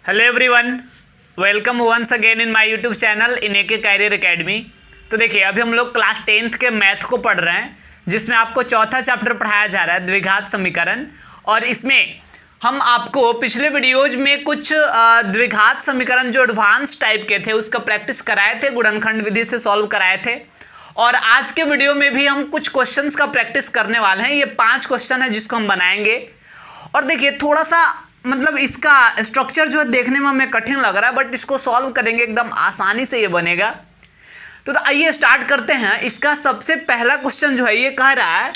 Hello everyone, welcome once again in my YouTube channel in AK Career Academy. तो देखिए, अभी हम लोग क्लास 10th के मैथ को पढ़ रहे हैं, जिसमें आपको चौथा चैप्टर पढ़ाया जा रहा है द्विघात समीकरण। और इसमें हम आपको पिछले वीडियोज में कुछ द्विघात समीकरण जो एडवांस टाइप के थे उसका प्रैक्टिस कराए थे, गुणनखंड विधि से सॉल्व कराए थे। और आज के वीडियो में भी हम कुछ क्वेश्चंस का प्रैक्टिस करने वाले हैं। ये 5 क्वेश्चन है जिसको हम बनाएंगे। और देखिए, थोड़ा सा मतलब इसका स्ट्रक्चर जो है देखने में हमें कठिन लग रहा है, बट इसको सॉल्व करेंगे एकदम आसानी से ये बनेगा। तो आइए स्टार्ट करते हैं। इसका सबसे पहला क्वेश्चन जो है ये कह रहा है,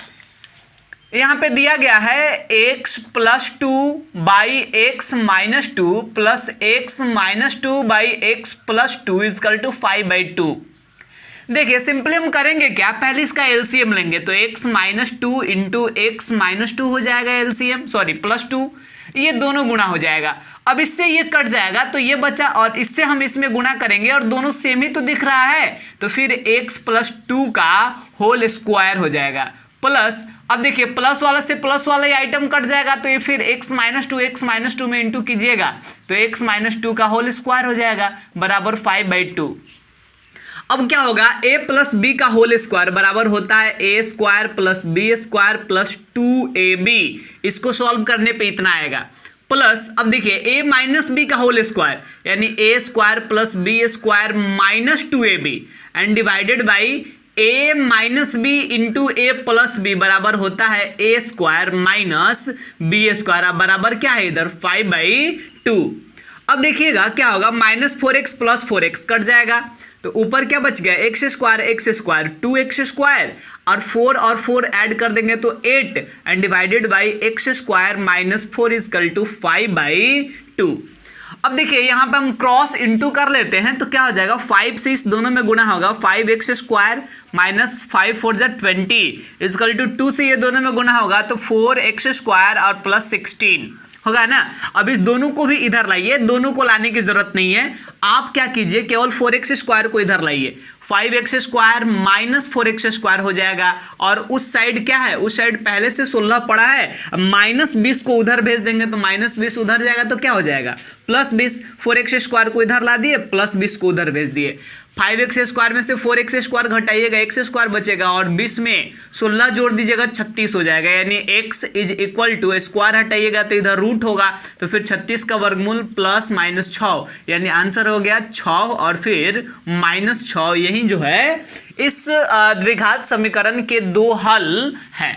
यहां पे दिया गया है x plus 2 by x minus 2 plus x minus 2 by x plus 2 is equal to 5/2। देखिए, सिंपली हम करेंगे क्या, पहले इसका एलसीएम लेंगे। तो x minus 2 into x minus 2 हो जाएगा एलसीएम, सॉरी प्लस 2, ये दोनों गुणा हो जाएगा। अब इससे ये कट जाएगा तो ये बचा, और इससे हम इसमें गुणा करेंगे और दोनों सेम ही तो दिख रहा है, तो फिर x प्लस 2 का होल स्क्वायर हो जाएगा। प्लस, अब देखिए प्लस वाला से प्लस वाला ये आइटम कट जाएगा, तो ये फिर x माइनस 2 में इंटू कीजिएगा तो x माइनस 2 का होल स्क्वायर हो जाएगा बराबर 5/2। अब क्या होगा, a प्लस बी का होल स्क्वायर बराबर होता है a square plus b square plus 2ab। इसको सॉल्व करने पे इतना आएगा। प्लस, अब देखिए a माइनस बी का होल स्क्वायर यानी a square plus b square minus 2ab and divided by a minus b into a plus b बराबर होता है a square minus b square. अब बराबर क्या है इधर 5/2। अब देखिएगा क्या होगा, minus 4x plus 4x cut जाएगा, तो ऊपर क्या बच गया, एक्स स्क्वायर 2x स्क्वायर और 4 ऐड कर देंगे तो 8 and divided by x square minus 4 is equal to 5/2। अब देखिए यहाँ पे हम क्रॉस इंटू कर लेते हैं तो क्या हो जाएगा, 5 से इस दोनों में गुना होगा, 5x square minus 5 4 20 is equal to 2 से ये दोनों में गुना होगा तो 4x स्क्वायर और प्लस 16 होगा ना। अब इस दोनों को भी इधर लाइए, दोनों को लाने की जरूरत नहीं है। आप क्या कीजिए, केवल 4x स्क्वायर को इधर लाइए, 5x square minus 4x square हो जाएगा। और उस साइड क्या है, उस साइड पहले से 16 पड़ा है, माइनस 20 को उधर भेज देंगे तो माइनस 20 उधर जाएगा तो क्या हो जाएगा प्लस 20। 4x स्क्वायर को इधर ला दिए, प्लस 20 को उधर भेज दिए। 5x स्क्वायर में से 4x स्क्वायर घटाइएगा, x स्क्वायर बचेगा और 20 में 16 जोड़ दीजिएगा 36 हो जाएगा। यानी x is equal to, square हटाइएगा तो इधर रूट होगा, तो फिर 36 का वर्गमूल प्लस माइनस 6, यानी आंसर हो गया 6 और फिर माइनस 6। यही जो है इस द्विघात समीकरण के 2 हल हैं।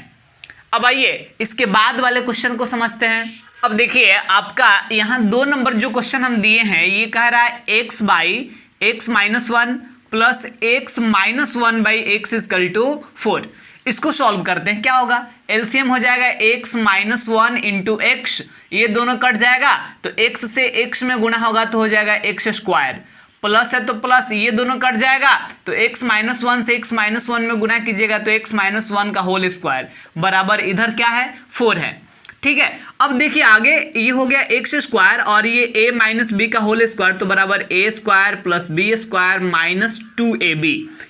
अब आइए इसके बाद वाले क्वेश्चन को समझते हैं। अब देखिए, आपका यहाँ 2 नंबर जो क्वेश्चन हम दिए हैं ये कह रहा है x by x minus 1 plus x minus 1 by x is equal to 4। इसको सॉल्व करते हैं, क्या होगा, एलसीएम हो जाएगा x माइनस 1 इंटू एक्स, ये दोनों कट जाएगा तो x से x में गुना होगा तो हो जाएगा एक्स स्क्वायर, प्लस है तो प्लस, ये दोनों कट जाएगा तो x माइनस 1 से x माइनस 1 में गुना कीजिएगा तो x माइनस 1 का होल स्क्वायर बराबर इधर क्या है 4 है। ठीक है, अब देखिए आगे ये हो गया एक्स स्क्वायर और ये a माइनस बी का होल स्क्वायर, तो बराबर a square plus b square minus 2ab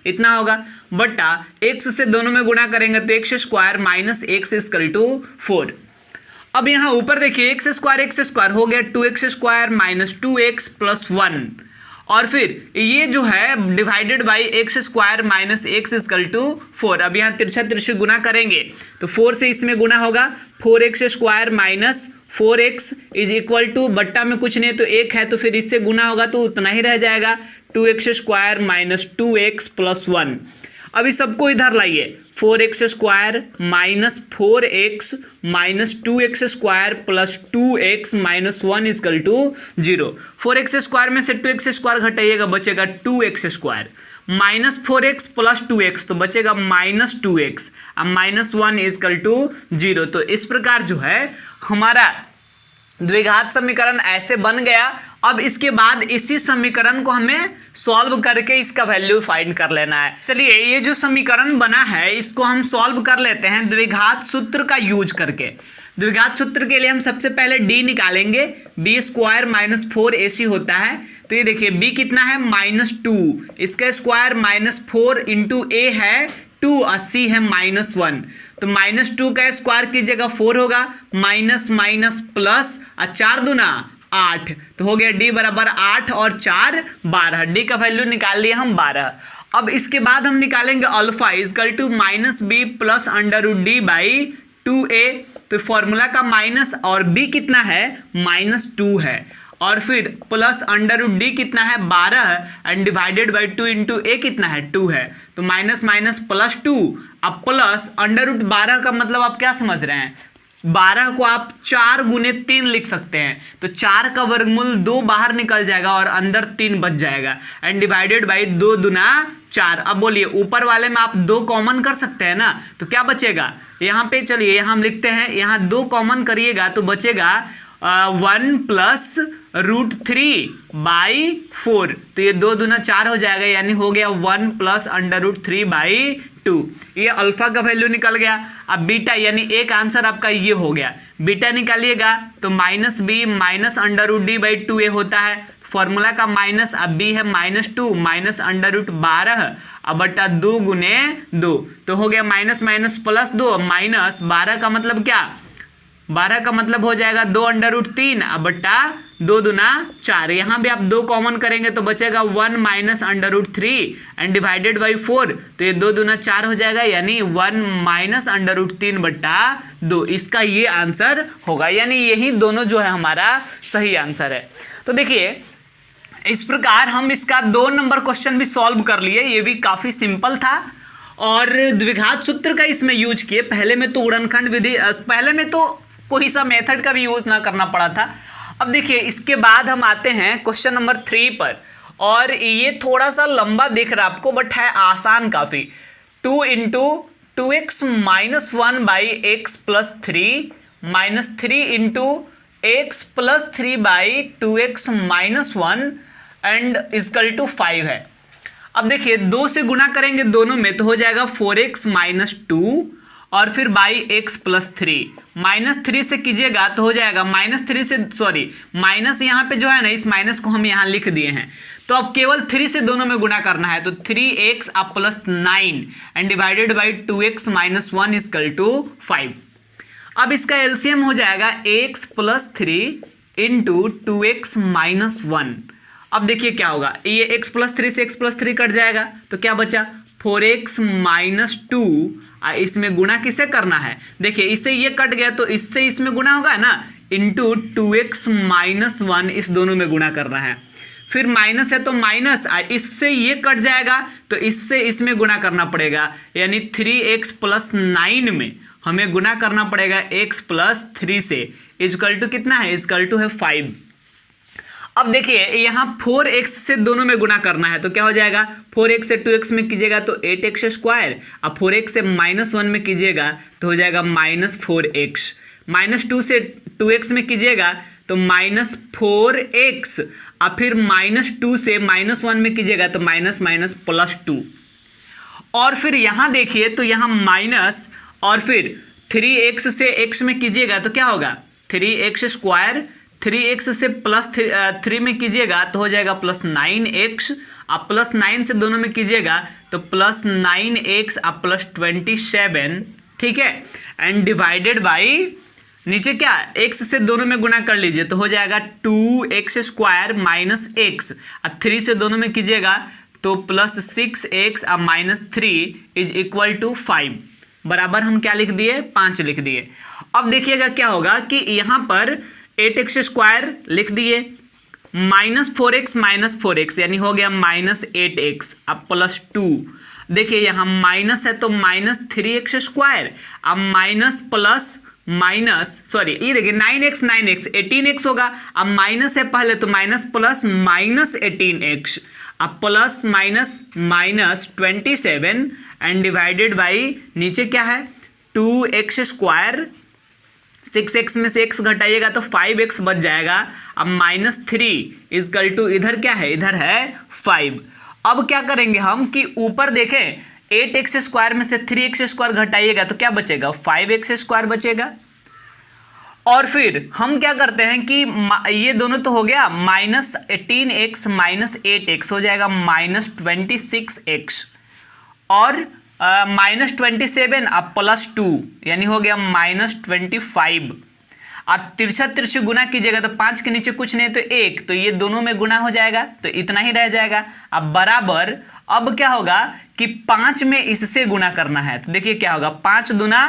इतना होगा, बटा x से दोनों में गुणा करेंगे तो x square minus x is equal to 4। अब यहाँ ऊपर देखिए एक्स स्क्वायर हो गया 2x square minus 2x plus 1, और फिर ये जो है divided by x square minus x is equal to 4। अब यहाँ तिरछा गुना करेंगे तो 4 से इसमें गुना होगा, 4x square minus 4x is equal to, बट्टा में कुछ नहीं तो 1 है तो फिर इससे गुना होगा तो उतना ही रह जाएगा, 2x square minus 2x plus 1। अब इस सबको इधर लाइए, 4x square minus 4x minus 2x square plus 2x minus 1 is equal to 0। 4x square में से 2x स्क्वायर घटाइएगा बचेगा 2x square minus 4x plus 2x तो बचेगा माइनस 2x, अब माइनस 1 इजकल टू 0। तो इस प्रकार जो है हमारा द्विघात समीकरण ऐसे बन गया। अब इसके बाद इसी समीकरण को हमें सॉल्व करके इसका वैल्यू फाइंड कर लेना है। चलिए, ये जो समीकरण बना है इसको हम सॉल्व कर लेते हैं द्विघात सूत्र का यूज करके। द्विघात सूत्र के लिए हम सबसे पहले d निकालेंगे, b स्क्वायर माइनस 4ac होता है, तो ये देखिए b कितना है -2, इसका स्क्वायर -4 इंटू a है 2 और c है -1, तो -2 का स्क्वायर कीजिएगा 4 होगा, माइनस माइनस प्लस और 4 दूना 8, तो हो गया डी बराबर 8 और 4 12, डी का वैल्यू निकाल लिया हम 12। अब इसके बाद हम निकालेंगे alpha is equal to minus b plus under root d by 2a, तो फॉर्मूला का माइनस और b कितना है -2 है, और फिर प्लस अंडर रूट डी कितना है 12 है, एंड डिवाइडेड बाई 2 इंटू ए कितना है 2 है, तो माइनस माइनस प्लस 2। अब प्लस अंडर रूट 12 का मतलब आप क्या समझ रहे हैं, 12 को आप 4 गुने 3 लिख सकते हैं, तो 4 का वर्गमूल 2 बाहर निकल जाएगा और अंदर 3 बच जाएगा, एंड डिवाइडेड बाई 2 दूना 4। अब बोलिए ऊपर वाले में आप 2 कॉमन कर सकते हैं ना, तो क्या बचेगा यहाँ पे, चलिए यहाँ हम लिखते हैं, यहाँ 2 कॉमन करिएगा तो बचेगा 1 प्लस रूट 3 बाई 4, तो ये 2 दूना 4 हो जाएगा, यानी हो गया 1 प्लस अंडर रूट 3 बाई 2। ये अल्फा का वैल्यू निकल गया। अब बीटा यानी एक आंसर आपका ये हो गया, बीटा निकालिएगा तो minus b minus under root d by 2a होता है, फॉर्मूला का माइनस, अब बी है -2 माइनस अंडर रूट 12 अब बटा 2 गुने 2, तो हो गया माइनस माइनस प्लस 2 माइनस 12 का मतलब क्या, 12 का मतलब हो जाएगा 2 अंडर रूट 3 अब बट्टा 2 दूना 4, यहाँ भी आप 2 कॉमन करेंगे तो बचेगा 1 minus under root 3 and divided by 4, तो ये 2 दूना 4 हो जाएगा, यानी 1 माइनस अंडर रूट 3 बट्टा 2, इसका ये आंसर होगा, यानी यही दोनों जो है हमारा सही आंसर है। तो देखिए इस प्रकार हम इसका 2 नंबर क्वेश्चन भी सॉल्व कर लिए, ये भी काफ़ी सिंपल था और द्विघात सूत्र का इसमें यूज किए। पहले में तो गुणनखंड विधि, पहले में तो कोई सा मेथड का भी यूज ना करना पड़ा था। अब देखिए इसके बाद हम आते हैं क्वेश्चन नंबर 3 पर, और ये थोड़ा सा लंबा दिख रहा है आपको बट है आसान काफ़ी। 2 into 2x minus 1 by x plus 3 minus 3 into x plus 3 by 2x minus 1 and is equal to 5 है। अब देखिए 2 से गुणा करेंगे दोनों में तो हो जाएगा 4x माइनस 2 और फिर बाई एक्स प्लस 3, -3 से कीजिएगा तो हो जाएगा -3 से, सॉरी माइनस यहाँ पे जो है ना, इस माइनस को हम यहाँ लिख दिए हैं, तो अब केवल 3 से दोनों में गुणा करना है, तो 3x अब plus 9 and divided by 2x minus 1 is equal to 5। अब इसका एलसीएम हो जाएगा x plus 3 into 2x minus 1। अब देखिए क्या होगा, ये x प्लस 3 से x प्लस 3 कट जाएगा, तो क्या बचा 4x माइनस 2, इसमें गुणा किसे करना है, देखिए इससे ये कट गया तो इससे इसमें गुणा होगा ना, इंटू 2x माइनस 1, इस दोनों में गुणा करना है, फिर माइनस है तो माइनस, इससे ये कट जाएगा तो इससे इसमें गुणा करना पड़ेगा, यानी 3x प्लस 9 में हमें गुणा करना पड़ेगा x प्लस 3 से, इजकल टू कितना है, इजकल टू है 5। अब देखिए यहाँ 4x से दोनों में गुणा करना है, तो क्या हो जाएगा 4x से 2x में कीजिएगा तो 8x स्क्वायर, अब 4x से -1 में कीजिएगा तो हो जाएगा -4x, -2 से 2x में कीजिएगा तो -4x, अब फिर -2 से -1 में कीजिएगा तो माइनस माइनस प्लस 2, और फिर यहाँ देखिए तो यहाँ माइनस, और फिर 3x से x में कीजिएगा तो क्या होगा 3x स्क्वायर, 3x से प्लस 3 में कीजिएगा तो हो जाएगा प्लस 9x, अब प्लस 9 से दोनों में कीजिएगा तो प्लस 9x अब प्लस 27, ठीक है, एंड डिवाइडेड बाई नीचे क्या x से दोनों में गुणा कर लीजिए तो हो जाएगा 2x स्क्वायर माइनस x, अब 3 से दोनों में कीजिएगा तो प्लस 6x अब माइनस 3 इज इक्वल टू 5, बराबर हम क्या लिख दिए 5 लिख दिए। अब देखिएगा क्या होगा कि यहाँ पर 8x स्क्वायर लिख दिए, -4x यानी हो गया -8x अब प्लस 2, देखिए यहाँ माइनस है तो -3x स्क्वायर, अब माइनस प्लस माइनस, सॉरी ये देखिए 9x 18x होगा, अब माइनस है पहले तो माइनस प्लस -18x, अब plus minus minus 27 and divided by नीचे क्या है 2x स्क्वायर, 6x में से x घटाइएगा तो 5x बच जाएगा, अब -3 इजकल टू इधर क्या है, इधर है 5। अब क्या करेंगे हम कि ऊपर देखें 8x स्क्वायर में से 3x स्क्वायर घटाइएगा तो क्या बचेगा 5x स्क्वायर बचेगा, और फिर हम क्या करते हैं कि ये दोनों तो हो गया -18x माइनस 8x हो जाएगा -26x, और -27 अब प्लस 2 यानी हो गया -25। और तिरछा तिरछी गुना कीजिएगा तो 5 के नीचे कुछ नहीं तो 1, तो ये दोनों में गुना हो जाएगा तो इतना ही रह जाएगा। अब बराबर अब क्या होगा कि 5 में इससे गुना करना है, तो देखिए क्या होगा, 5 दूना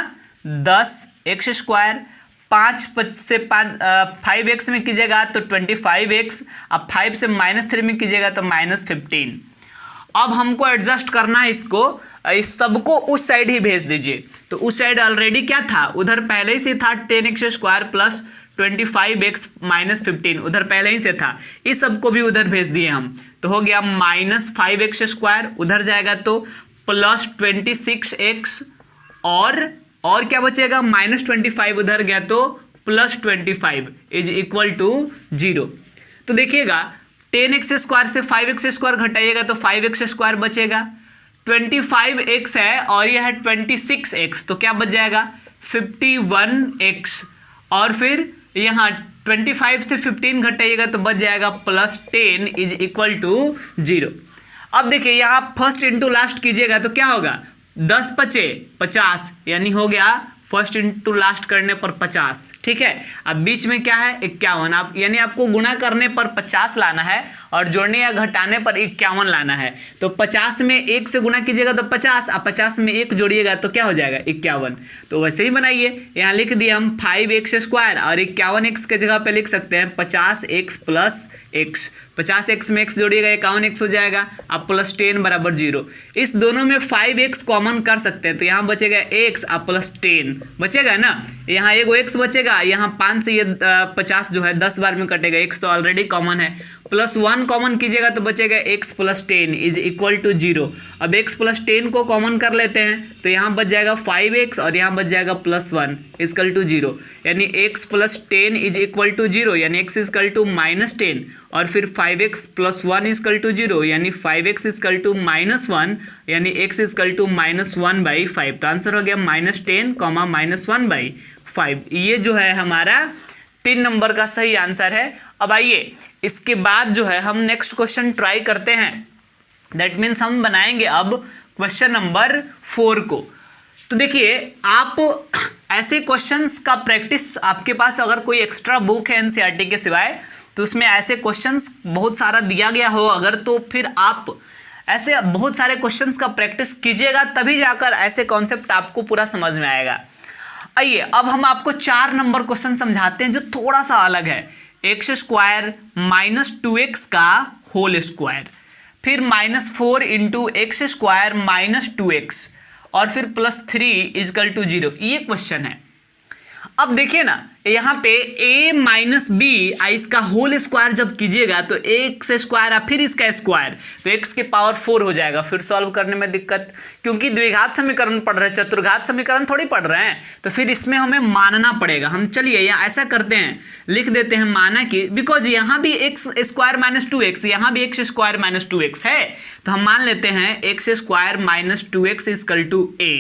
10 एक्स स्क्वायर, 5 से 5x में कीजिएगा तो 25x, अब 5 से -3 में कीजिएगा तो -15। अब हमको एडजस्ट करना है इसको, इस सबको उस साइड ही भेज दीजिए। तो उस साइड ऑलरेडी क्या था, उधर पहले ही से था 10x स्क्वायर प्लस 25x -15, उधर पहले ही से था। इस सबको भी उधर भेज दिए हम, तो हो गया -5x स्क्वायर, उधर जाएगा तो प्लस 26x, और क्या बचेगा, -25 उधर गया तो प्लस 25 इज इक्वल टू 0। तो देखिएगा 10x स्क्वायर से 5x स्क्वायर घटाइएगा तो 5x स्क्वायर बचेगा, 25x है और यह है 26x, तो क्या बच जाएगा 51x, और फिर यहाँ 25 से 15 घटाइएगा तो बच जाएगा +10 इज इक्वल टू 0। अब देखिए यहाँ फर्स्ट इंटू लास्ट कीजिएगा तो क्या होगा, 10 पचे 50, यानी हो गया फर्स्ट इंटू लास्ट करने पर 50, ठीक है। अब बीच में क्या है 51, आप यानी आपको गुना करने पर 50 लाना है और जोड़ने या घटाने पर 51 लाना है। तो 50 में 1 से गुना कीजिएगा तो 50, अब 50 में 1 जोड़िएगा तो क्या हो जाएगा 51। तो वैसे ही बनाइए, यहाँ लिख दिए हम 5x स्क्वायर और 51x के जगह पे लिख सकते हैं 50x प्लस x, 50x में x जोड़िएगा 51x हो जाएगा, अब +10 बराबर 0। इस दोनों में 5x कॉमन कर सकते हैं, तो यहाँ बचेगा x अब +10 बचेगा ना, यहाँ एगो x बचेगा, यहाँ 5 से ये 50 जो है 10 बार में कटेगा, x तो ऑलरेडी कॉमन है, +1 कॉमन कीजिएगा तो बचेगा x + 10 इज इक्वल टू 0। अब x + 10 को कॉमन कर लेते हैं तो यहाँ बच जाएगा 5x और यहाँ बच जाएगा +1 इक्वल टू 0, यानी x + 10 इज इक्वल टू 0, यानी x इक्वल टू -10, और फिर 5x + 1 इक्वल टू 0, यानी 5x इक्वल टू -1, यानी x इक्वल टू -1/5। तो आंसर हो गया -10, -1/5। ये जो है हमारा 3 नंबर का सही आंसर है। अब आइए इसके बाद जो है हम नेक्स्ट क्वेश्चन ट्राई करते हैं, दैट मीन्स हम बनाएंगे अब क्वेश्चन नंबर 4 को। तो देखिए आप ऐसे क्वेश्चंस का प्रैक्टिस, आपके पास अगर कोई एक्स्ट्रा बुक है एनसीईआरटी के सिवाय तो उसमें ऐसे क्वेश्चंस बहुत सारा दिया गया हो अगर, तो फिर आप ऐसे बहुत सारे क्वेश्चंस का प्रैक्टिस कीजिएगा, तभी जाकर ऐसे कॉन्सेप्ट आपको पूरा समझ में आएगा। आइए अब हम आपको 4 नंबर क्वेश्चन समझाते हैं जो थोड़ा सा अलग है। x स्क्वायर -2x का होल स्क्वायर, फिर -4 इंटू x स्क्वायर -2x, और फिर +3 इक्वल टू 0, ये क्वेश्चन है। अब देखिए ना यहाँ पे a - b इसका होल स्क्वायर जब कीजिएगा तो x स्क्वायर फिर इसका स्क्वायर, तो x के पावर 4 हो जाएगा, फिर सॉल्व करने में दिक्कत, क्योंकि द्विघात समीकरण पढ़ रहे हैं, चतुर्घात समीकरण थोड़ी पढ़ रहे हैं, तो फिर इसमें हमें मानना पड़ेगा। हम चलिए यहाँ ऐसा करते हैं, लिख देते हैं माना कि बिकॉज यहाँ भी x स्क्वायर -2x, यहाँ भी x स्क्वायर -2x है, तो हम मान लेते हैं x square -2x equal to a।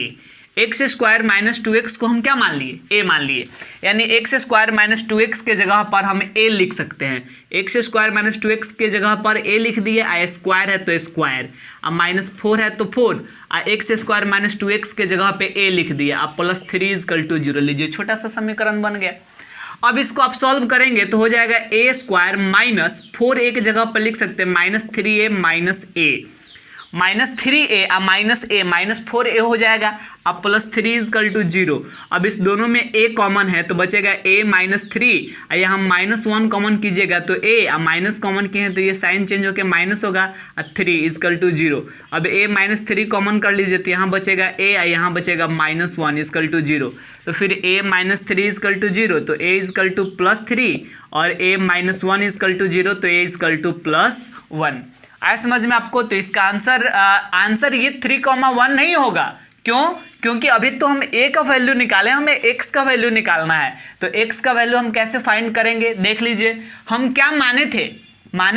X square -2x को हम क्या मान लिए, a मान लिए, यानी एक्स स्क्वायर -2x के जगह पर हम a लिख सकते हैं। एक्स स्क्वायर -2x के जगह पर a लिख दिए, आ स्क्वायर है तो स्क्वायर, अब -4 है तो 4, एक्स स्क्वायर -2x के जगह पे a लिख दिया, अब +3 इक्वल टू 0 लीजिए, छोटा सा समीकरण बन गया। अब इसको आप सॉल्व करेंगे तो हो जाएगा a स्क्वायर -4a के जगह पर लिख सकते हैं -3a -3a -4a हो जाएगा, अब +3 इक्वल टू 0। अब इस दोनों में a कॉमन है तो बचेगा a -3, यहाँ -1 कॉमन कीजिएगा तो a, अब माइनस कॉमन किए हैं तो ये साइन चेंज होकर माइनस होगा, 3 इक्वल टू 0। अब a -3 कॉमन कर लीजिए तो यहाँ बचेगा a, यहाँ बचेगा -1 इक्वल टू 0। तो फिर a -3 इक्वल टू 0, तो a इक्वल टू +3, और a -1 इक्वल टू 0, तो a इक्वल टू +1। आया समझ में आपको? तो इसका आंसर ये 3,1 नहीं होगा। क्यों? क्योंकि अभी तो हम a का वैल्यू निकाले, हमें x का वैल्यू निकालना है। तो x का वैल्यू हम कैसे फाइंड करेंगे, देख लीजिए। हम क्या माने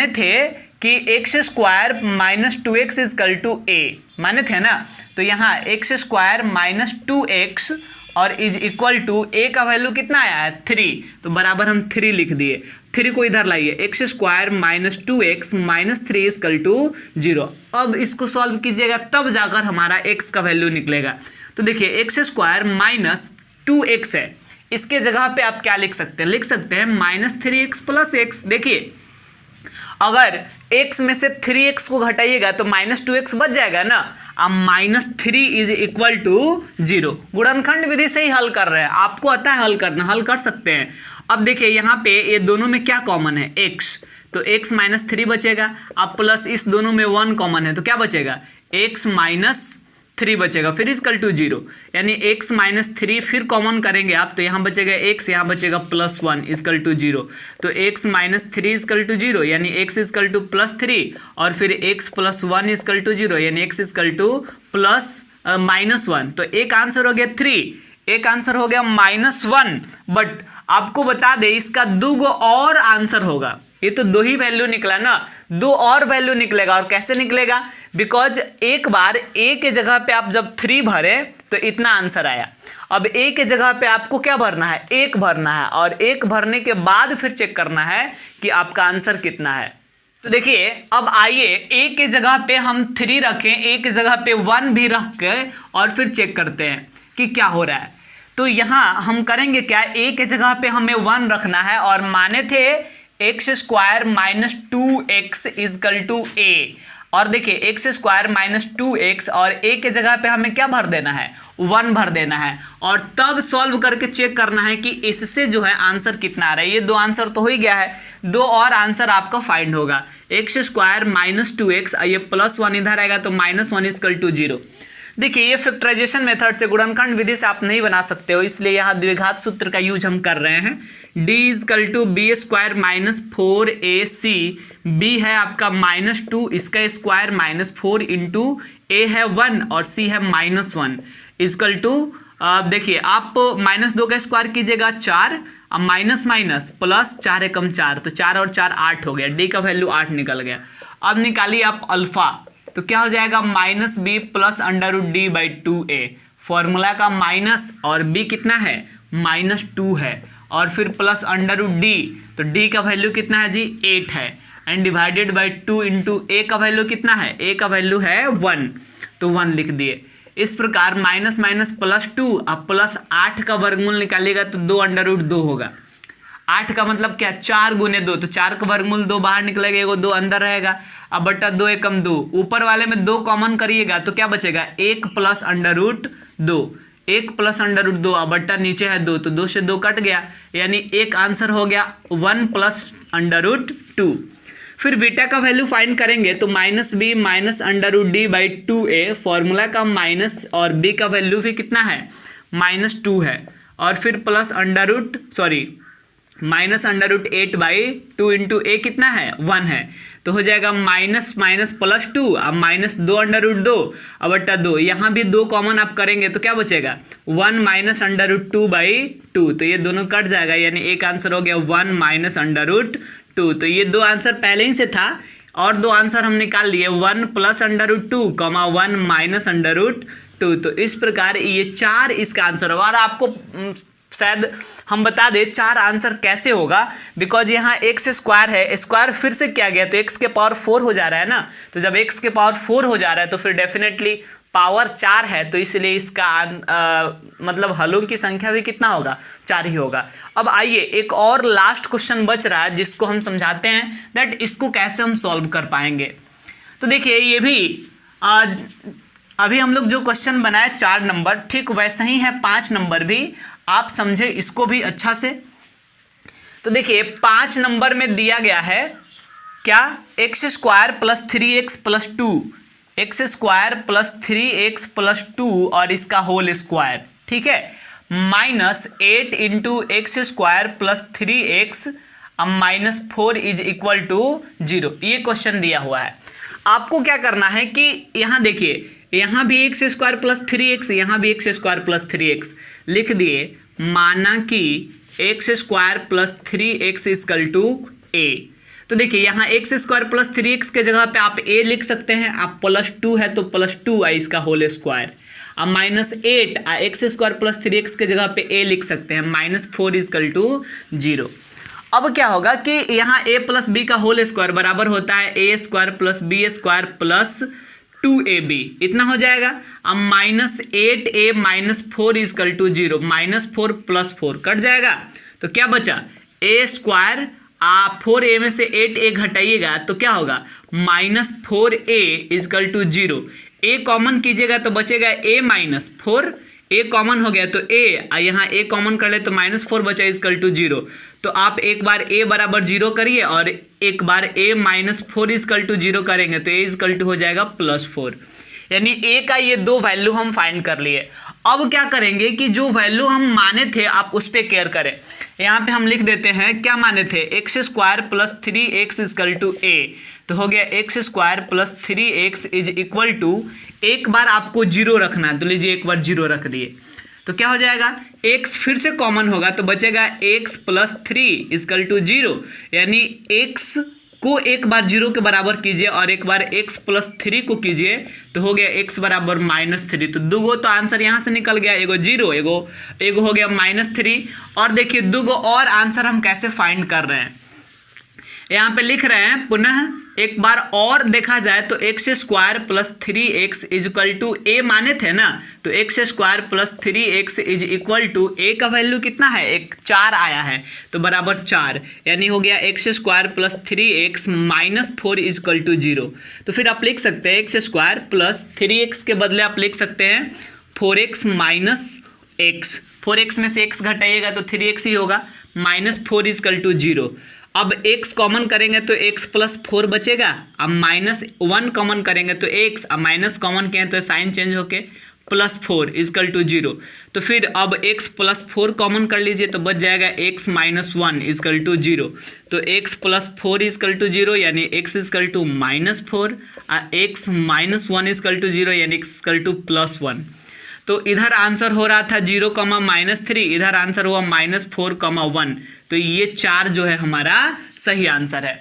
थे कि x square -2x equal to a माने थे ना। तो यहाँ x स्क्वायर -2x और इज इक्वल टू a का वैल्यू कितना आया है 3, तो बराबर हम 3 लिख दिए। 3 को इधर लाइए, x square -2x -3 equal to 0। अब इसको सॉल्व कीजिएगा तब जाकर हमारा x का वैल्यू निकलेगा। तो देखिए x स्क्वायर -2x है, इसके जगह पे आप क्या लिख सकते हैं, लिख सकते हैं -3x + x। देखिए अगर x में से 3x को घटाइएगा तो -2x बच जाएगा ना। अब -3 = 0। गुणनखंड विधि से ही हल कर रहे हैं, आपको आता है हल करना, हल कर सकते हैं। अब देखिए यहाँ पे ये दोनों में क्या कॉमन है, x, तो x -3 बचेगा। अब प्लस इस दोनों में 1 कॉमन है तो क्या बचेगा, x -3 बचेगा, फिर = 0, यानी x -3 फिर कॉमन करेंगे आप तो यहाँ बचेगा x, यहाँ बचेगा +1 = 0। तो x -3 = 0, यानी x = +3, और फिर x + 1 = 0, यानी x = -1। तो एक आंसर हो गया 3, एक आंसर हो गया -1। बट आपको बता दे इसका 2 और आंसर होगा। ये तो 2 ही वैल्यू निकला ना, 2 और वैल्यू निकलेगा। और कैसे निकलेगा, बिकॉज एक बार a के जगह पे आप जब 3 भरे तो इतना आंसर आया। अब a के जगह पे आपको क्या भरना है, 1 भरना है, और 1 भरने के बाद फिर चेक करना है कि आपका आंसर कितना है। तो देखिए अब आइए a के जगह पे हम 3 रखें, a के जगह पे 1 भी रख के और फिर चेक करते हैं कि क्या हो रहा है। तो यहाँ हम करेंगे क्या, a के जगह पे हमें 1 रखना है और माने थे x² - 2x = a। और देखिए x² - 2x और a के जगह पे हमें क्या भर देना है, 1 भर देना है, और तब सॉल्व करके चेक करना है कि इससे जो है आंसर कितना आ रहा है। ये 2 आंसर तो हो ही गया है, 2 और आंसर आपका फाइंड होगा। x² - 2x, ये +1 इधर आएगा तो -1 = 0। देखिए ये फैक्टराइजेशन मेथड से, गुणनखंड विधि से आप नहीं बना सकते हो, इसलिए यहाँ द्विघात सूत्र का यूज हम कर रहे हैं। d = b² - 4ac, b है आपका -2, इसका स्क्वायर -4 × a है 1 और c है -1 = देखिए आप -2 का स्क्वायर कीजिएगा 4, अब माइनस प्लस 4 एकम 4, तो 4 और 4 8 हो गया, d का वैल्यू 8 निकल गया। अब निकालिए आप अल्फा, तो क्या हो जाएगा, -b + √d/2a। फॉर्मूला का माइनस और b कितना है, -2 है, और फिर प्लस √d, तो d का वैल्यू कितना है जी, 8 है, एंड /2 × a का वैल्यू कितना है, a का वैल्यू है 1, तो 1 लिख दिए। इस प्रकार -2, अब +8 का वर्गमूल निकालिएगा तो 2 होगा। 8 का मतलब क्या, 4 × 2, तो 4 का वर्गमूल 2 बाहर निकलेगा, एगो 2 अंदर रहेगा। अब बटा 2 एकम 2, ऊपर वाले में 2 कॉमन करिएगा तो क्या बचेगा, 1 + √2, 1 + √2, अब बट्टा नीचे है 2, तो 2 से 2 कट गया, यानी एक आंसर हो गया 1 + √2। फिर बीटा का वैल्यू फाइंड करेंगे तो -b - √d/2a, फॉर्मूला का माइनस और b का वैल्यू भी कितना है, -2 है, और फिर प्लस -√8/2 × a कितना है, 1 है, तो हो जाएगा -+2, अब -2 √2, अब बट्टा 2, यहाँ भी 2 कॉमन आप करेंगे तो क्या बचेगा, 1 - √2/2, तो ये दोनों कट जाएगा, यानी एक आंसर हो गया 1 - √2। तो ये 2 आंसर पहले ही से था और 2 आंसर हम निकाल लिए, 1 + √2, 1 - √2। तो इस प्रकार ये 4 इसका आंसर होगा। और आपको शायद हम बता दें 4 आंसर कैसे होगा, बिकॉज यहाँ x² है, स्क्वायर फिर से क्या गया तो x के पावर 4 हो जा रहा है ना, तो जब x के पावर 4 हो जा रहा है तो फिर डेफिनेटली पावर 4 है, तो इसलिए इसका मतलब हलों की संख्या भी कितना होगा, 4 ही होगा। अब आइए एक और लास्ट क्वेश्चन बच रहा है जिसको हम समझाते हैं दैट इसको कैसे हम सॉल्व कर पाएंगे। तो देखिए ये भी अभी हम लोग जो क्वेश्चन बनाए 4 नंबर, ठीक वैसा ही है 5 नंबर भी, आप समझे इसको भी अच्छा से। तो देखिए 5 नंबर में दिया गया है क्या, x² + 3x + 2, x² + 3x + 2 और इसका होल स्क्वायर, ठीक है, -8 × x² + 3x अब -4 = 0। ये क्वेश्चन दिया हुआ है। आपको क्या करना है कि यहाँ देखिए, यहाँ भी x² + 3x, यहाँ भी x² + 3x लिख दिए, माना कि x² + 3x = a। तो देखिए यहाँ x² + 3x के जगह पे आप a लिख सकते हैं, आप +2 है तो +2 आई इसका होल स्क्वायर, अब -8 x² + 3x के जगह पे a लिख सकते हैं, -4 = 0। अब क्या होगा कि यहाँ a + b का होल स्क्वायर बराबर होता है a² + b² + 2ab इतना हो जाएगा। अब -8a - 4 इजकल टू 0, -4 + 4 कट जाएगा तो क्या बचा a²। 4a में से 8a घटाइएगा तो क्या होगा -4a is equal to 0। a common कीजिएगा तो बचेगा a - 4, a कॉमन हो गया तो a, यहाँ a कॉमन कर ले तो -4 बचा इजकल टू 0। तो आप एक बार a बराबर 0 करिए और एक बार a - 4 इजकल टू 0 करेंगे तो a इजकल टू हो जाएगा +4। यानी a का ये दो वैल्यू हम फाइंड कर लिए। अब क्या करेंगे कि जो वैल्यू हम माने थे आप उस पर केयर करें। यहाँ पे हम लिख देते हैं क्या माने थे, x² + 3x is equal to a, तो हो गया x² + 3x is equal to, एक बार आपको 0 रखना है तो लीजिए एक बार 0 रख दिए तो क्या हो जाएगा x फिर से कॉमन होगा तो बचेगा x + 3 इजकल टू 0। यानी x को एक बार 0 के बराबर कीजिए और एक बार x + 3 को कीजिए तो हो गया x बराबर -3। तो दुगो तो आंसर यहाँ से निकल गया, एगो 0 एगो हो गया -3। और देखिए दुगो और आंसर हम कैसे फाइंड कर रहे हैं, यहाँ पे लिख रहे हैं पुनः एक बार और देखा जाए तो x² + 3x is equal to a माने थे ना, तो x² + 3x is equal to a का वैल्यू कितना है, 4 आया है तो बराबर 4। यानी हो गया x² + 3x - 4 इजकल टू 0। तो फिर आप लिख सकते हैं x² + 3x के बदले आप लिख सकते हैं 4x - x। 4x में से x घटाइएगा तो 3x ही होगा, -4 इजकल टू 0। अब x कॉमन करेंगे तो x + 4 बचेगा। अब -1 कॉमन करेंगे तो x, अब माइनस कॉमन किए तो साइन चेंज होके +4 इजकल टू 0। तो फिर अब x + 4 कॉमन कर लीजिए तो बच जाएगा x - 1 इजकल टू 0। तो x + 4 इजकल टू 0 यानी x is equal to -4, x - 1 is equal to 0 यानी x इजकल टू +1। तो इधर आंसर हो रहा था 0, -3, इधर आंसर हुआ -4, 1। तो ये 4 जो है हमारा सही आंसर है।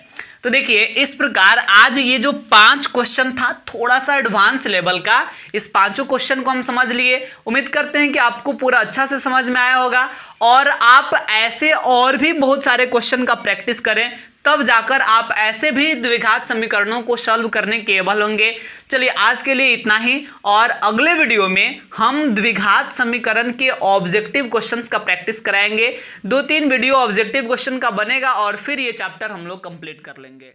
तो देखिए इस प्रकार आज ये जो 5 क्वेश्चन था थोड़ा सा एडवांस लेवल का, इस 5 क्वेश्चन को हम समझ लिए। उम्मीद करते हैं कि आपको पूरा अच्छा से समझ में आया होगा और आप ऐसे और भी बहुत सारे क्वेश्चन का प्रैक्टिस करें, तब जाकर आप ऐसे भी द्विघात समीकरणों को सॉल्व करने के एबल होंगे। चलिए आज के लिए इतना ही, और अगले वीडियो में हम द्विघात समीकरण के ऑब्जेक्टिव क्वेश्चंस का प्रैक्टिस कराएंगे। 2-3 वीडियो ऑब्जेक्टिव क्वेश्चन का बनेगा और फिर ये चैप्टर हम लोग कंप्लीट कर लेंगे।